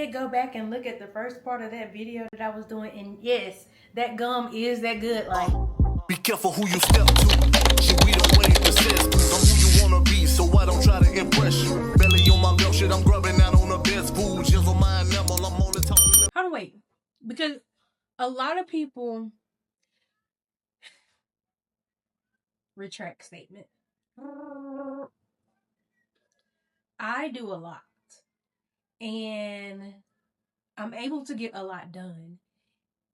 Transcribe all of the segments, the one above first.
Go back and look at the first part of that video that I was doing, and yes, that gum is that good. Like, be careful who you step to. Shit, we don't wait to says I'm who you wanna be, so I don't try to impress you. Belly on my belt, shit, I'm grubbing out on the best food. Just on my enamel, I'm only talking. how to wait? Because a lot of people retract statement. I do a lot, and I'm able to get a lot done.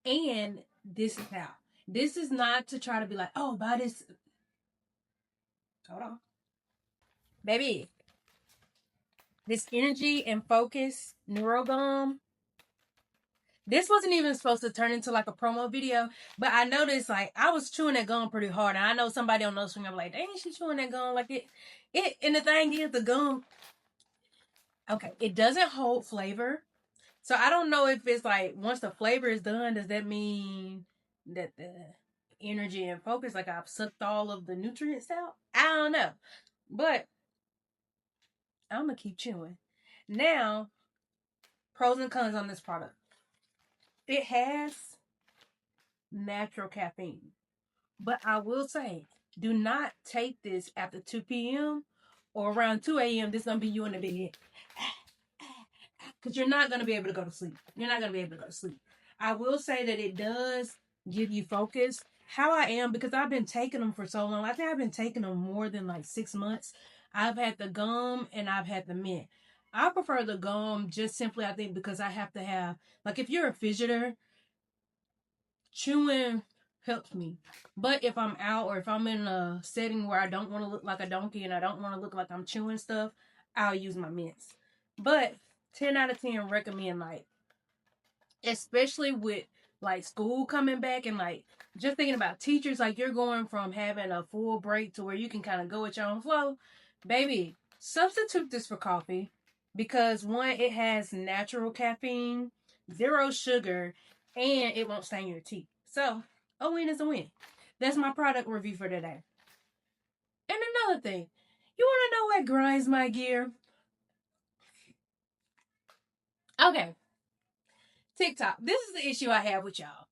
And this is how. This is not to try to be like, oh, buy this. Hold on. Baby, this energy and focus NeuroGum. This wasn't even supposed to turn into like a promo video, but I noticed like I was chewing that gum pretty hard. And I know somebody on those swing, I'm like, dang, she chewing that gum like it. And the thing is, the gum, okay, it doesn't hold flavor. So I don't know if it's like once the flavor is done, does that mean that the energy and focus, like I've sucked all of the nutrients out? I don't know. But I'm going to keep chewing. Now, pros and cons on this product. It has natural caffeine. But I will say, do not take this after 2 p.m. or around 2 a.m. This is going to be you in the bed. Because you're not going to be able to go to sleep. You're not going to be able to go to sleep. I will say that it does give you focus. How I am, because I've been taking them for so long. I think I've been taking them more than like 6 months. I've had the gum and I've had the mint. I prefer the gum just simply, I think, because I have to have, like if you're a fidgeter, chewing helps me. But if I'm out or if I'm in a setting where I don't want to look like a donkey and I don't want to look like I'm chewing stuff, I'll use my mints. But 10 out of 10 recommend, like, especially with like school coming back and like just thinking about teachers, like you're going from having a full break to where you can kind of go at your own flow. Baby, substitute this for coffee because one, it has natural caffeine, 0 sugar, and it won't stain your teeth. So a win is a win. That's my product review for today. And another thing, you want to know what grinds my gear? Okay, TikTok. This is the issue I have with y'all.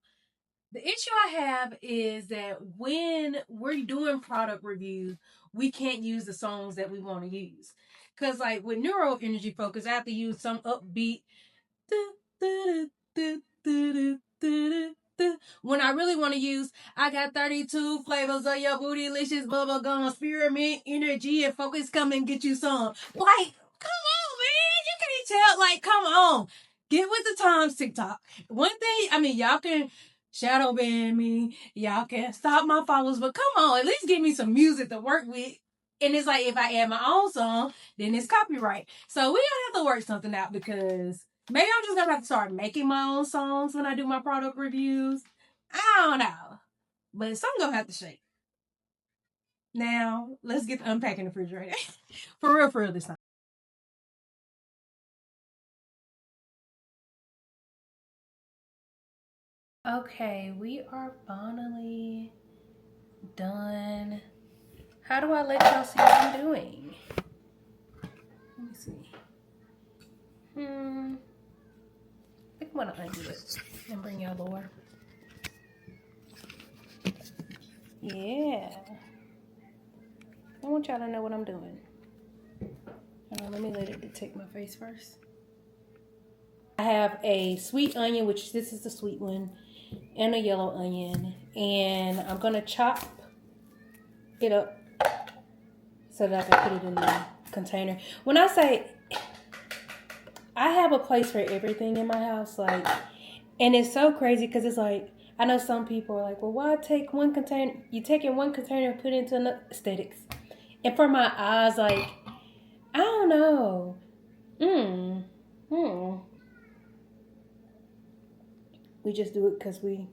The issue I have is that when we're doing product reviews, we can't use the songs that we want to use. Because like with Neuro Energy Focus, I have to use some upbeat. When I really want to use, I got 32 flavors of your bootylicious bubblegum spearmint energy and focus. Come and get you some. Like, come on, man. You can't tell. Like, come on. Get with the times, TikTok. One thing, I mean, y'all can shadow ban me. Y'all can stop my followers. But come on, at least give me some music to work with. And it's like, if I add my own song, then it's copyright. So we don't have to work something out because maybe I'm just going to have to start making my own songs when I do my product reviews. I don't know. But something going to have to shake. Now, let's get to unpacking the refrigerator. For real this time. Okay, we are finally done. How do I let y'all see what I'm doing? Let me see. I think I'm gonna undo it and bring y'all lower. Yeah. I want y'all to know what I'm doing. Let me let it detect my face first. I have a sweet onion, which this is the sweet one, and a yellow onion. And I'm gonna chop it up so that I can put it in the container. When I say I have a place for everything in my house, like, and it's so crazy because it's like, I know some people are like, well, why take one container? You take in one container and put it into another. Aesthetics. And for my eyes, like, I don't know. We just do it because we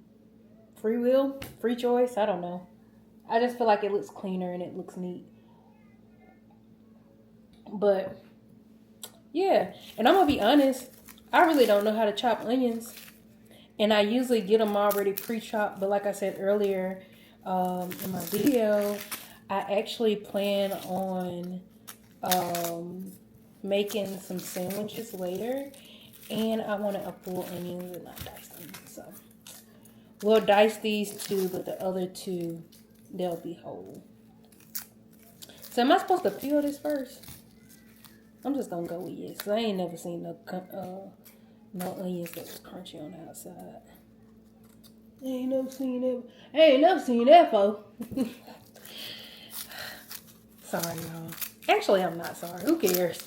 free will, free choice. I don't know. I just feel like it looks cleaner and it looks neat. But yeah, and I'm gonna be honest, I really don't know how to chop onions, and I usually get them already pre-chopped. But like I said earlier in my video, I actually plan on making some sandwiches later, And I wanted a full onion with not diced them. So we'll dice these two, but the other two, they'll be whole. So am I supposed to peel this first? I'm just gonna go with yes. So I ain't never seen no onions that was crunchy on the outside. I ain't never seen that, folks. Sorry, y'all. Actually, I'm not sorry. Who cares?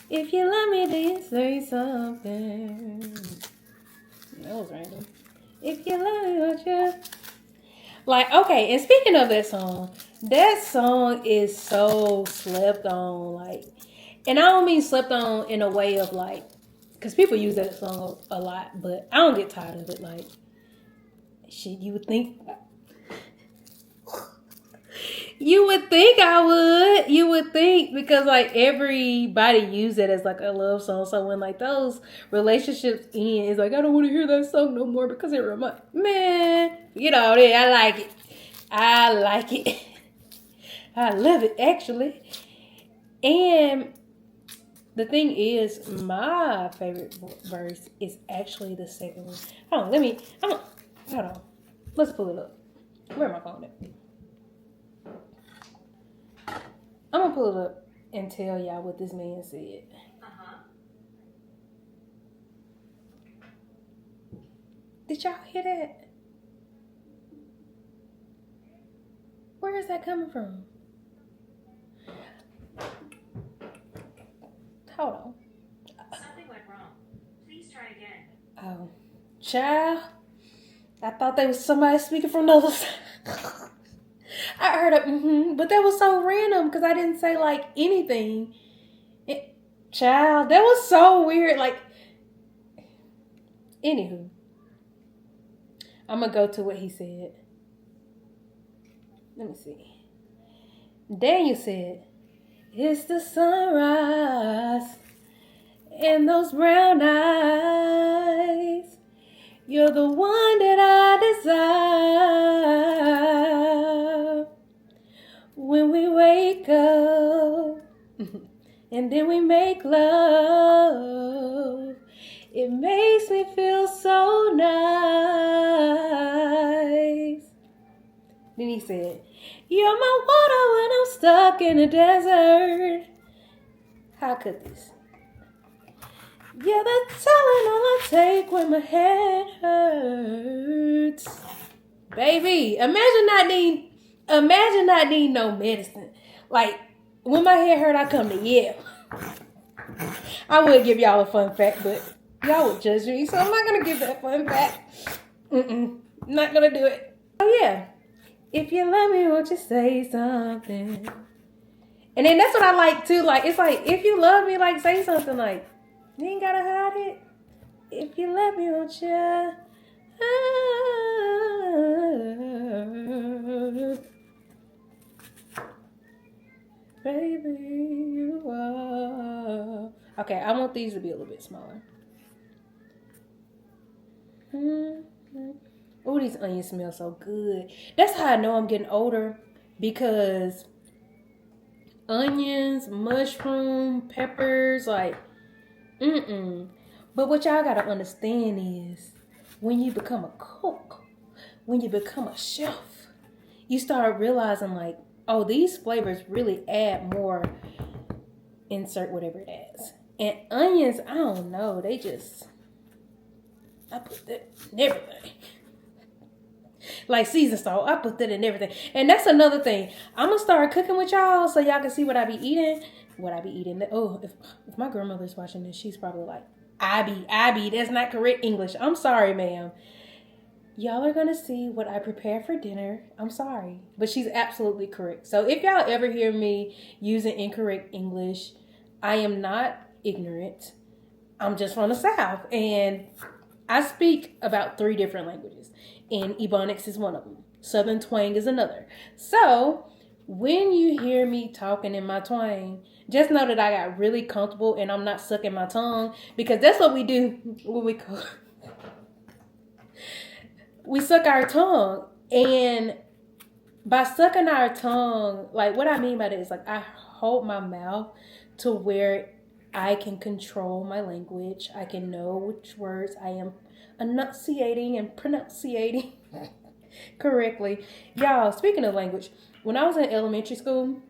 If you love me, then you say something. That was random. If you love me, won't you? Like, okay, and speaking of that song is so slept on. Like, and I don't mean slept on in a way of like, because people use that song a lot, but I don't get tired of it. Like, shit, you would think I would. You would think, because like everybody use it as like a love song. So when like those relationships end, it's like, I don't want to hear that song no more because it reminds, man, you know, I like it. I love it actually. And the thing is, my favorite verse is actually the second one. Hold on. Let's pull it up. Where my phone at? I'm gonna pull it up and tell y'all what this man said. Did y'all hear that? Where is that coming from? Hold on. Something went wrong. Please try again. Oh, child. I thought they was somebody speaking from another side. I heard it, but that was so random because I didn't say like anything. Child, that was so weird. Like, anywho, I'm gonna go to what he said. Let me see. Daniel said, "It's the sunrise and those brown eyes. You're the one that I desire. When we wake up and then we make love, it makes me feel so nice." Then he said, "You're my water when I'm stuck in the desert." How could this? "You're the Tylenol I take when my head hurts." Baby, imagine not needing no medicine. Like, when my head hurt, I come to Yale. I would give y'all a fun fact, but y'all would judge me, so I'm not gonna give that fun fact. Not gonna do it. Oh yeah. If you love me, won't you say something? And then that's what I like too. Like, it's like, if you love me, like, say something. Like, you ain't gotta hide it. If you love me, won't you? Baby, you are. Okay, I want these to be a little bit smaller. Oh, these onions smell so good. That's how I know I'm getting older, because onions, mushroom, peppers, like, But what y'all gotta understand is, when you become a cook, when you become a chef, you start realizing like, oh, these flavors really add more. Insert whatever it adds. And onions, I don't know, I put that in everything. Like season salt, I put that in everything. And that's another thing. I'm gonna start cooking with y'all so y'all can see what I be eating. Oh, if my grandmother's watching this, she's probably like, I be, that's not correct English. I'm sorry, ma'am. Y'all are gonna see what I prepare for dinner. I'm sorry, but she's absolutely correct. So if y'all ever hear me using incorrect English, I am not ignorant. I'm just from the South, and I speak about 3 different languages, and Ebonics is one of them. Southern twang is another. So when you hear me talking in my twang, just know that I got really comfortable and I'm not sucking my tongue, because that's what we do when we cook. We suck our tongue, and by sucking our tongue, like, what I mean by that is like, I hold my mouth to where I can control my language. I can know which words I am enunciating and pronunciating correctly. Y'all, speaking of language, when I was in elementary school,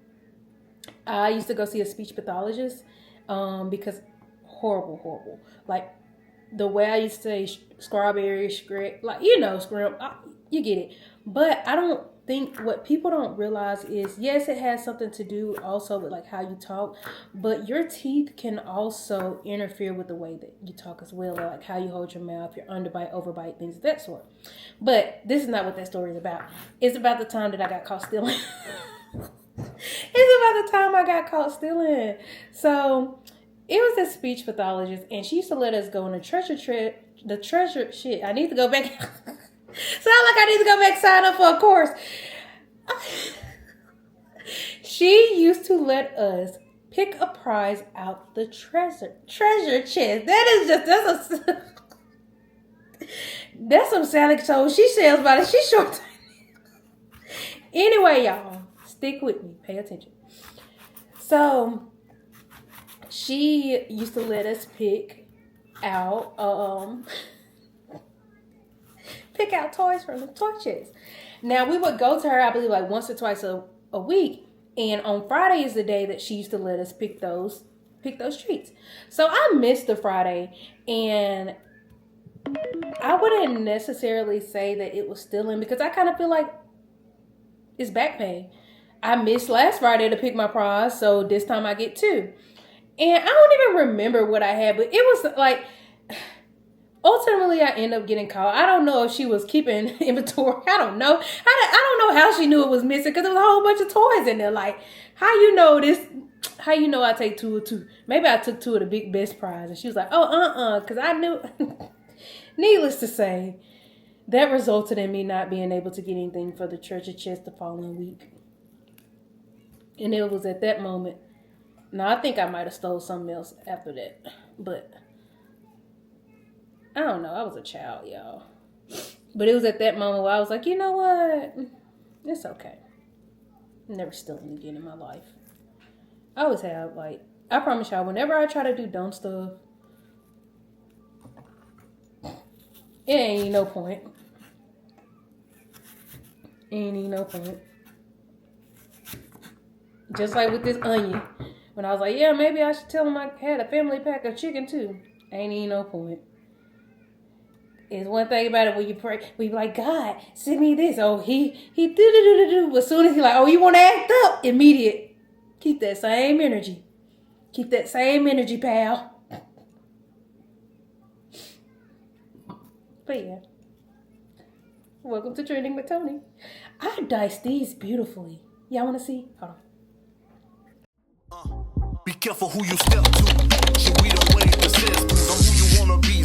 I used to go see a speech pathologist because horrible. Like the way I used to say strawberry, like, you know, scrimp, you get it. But I don't think what people don't realize is, yes, it has something to do also with like how you talk, but your teeth can also interfere with the way that you talk as well, like how you hold your mouth, your underbite, overbite, things of that sort. But this is not what that story is about. It's about the time that I got caught stealing. It's about the time I got caught stealing. So it was this speech pathologist, and she used to let us go on a treasure trip. Shit, I need to go back. Sound like I need to go back sign up for a course. She used to let us pick a prize out the treasure chest. That's some Sally so she sells by it. She's short. Anyway, y'all, stick with me. Pay attention. So she used to let us pick out toys from the toy chest. Now, we would go to her, I believe, like once or twice a week. And on Friday is the day that she used to let us pick those treats. So I missed the Friday, and I wouldn't necessarily say that it was stealing because I kind of feel like it's back pay. I missed last Friday to pick my prize, so this time I get two. And I don't even remember what I had, but it was like, ultimately I end up getting caught. I don't know if she was keeping inventory. I don't know. I don't know how she knew it was missing because there was a whole bunch of toys in there. Like, how you know this? How you know I take two or two? Maybe I took two of the big best prize. And she was like, oh, because I knew. Needless to say, that resulted in me not being able to get anything for the treasure chest the following week. And it was at that moment. Now, I think I might have stole something else after that. But I don't know. I was a child, y'all. But it was at that moment where I was like, you know what? It's okay. I'm never stealing again in my life. I always have, like, I promise y'all, whenever I try to do dumb stuff, it ain't no point. Ain't no point. Just like with this onion. When I was like, yeah, maybe I should tell him I had a family pack of chicken too. Ain't no point. It's one thing about it when you pray, we be like, God, send me this. Oh, he do. As soon as he like, oh, you want to act up? Immediate. Keep that same energy. Keep that same energy, pal. But yeah. Welcome to Trending with Tony. I diced these beautifully. Y'all want to see? Hold on. Be careful who you step to. Should we don't wait to assess on who you wanna be?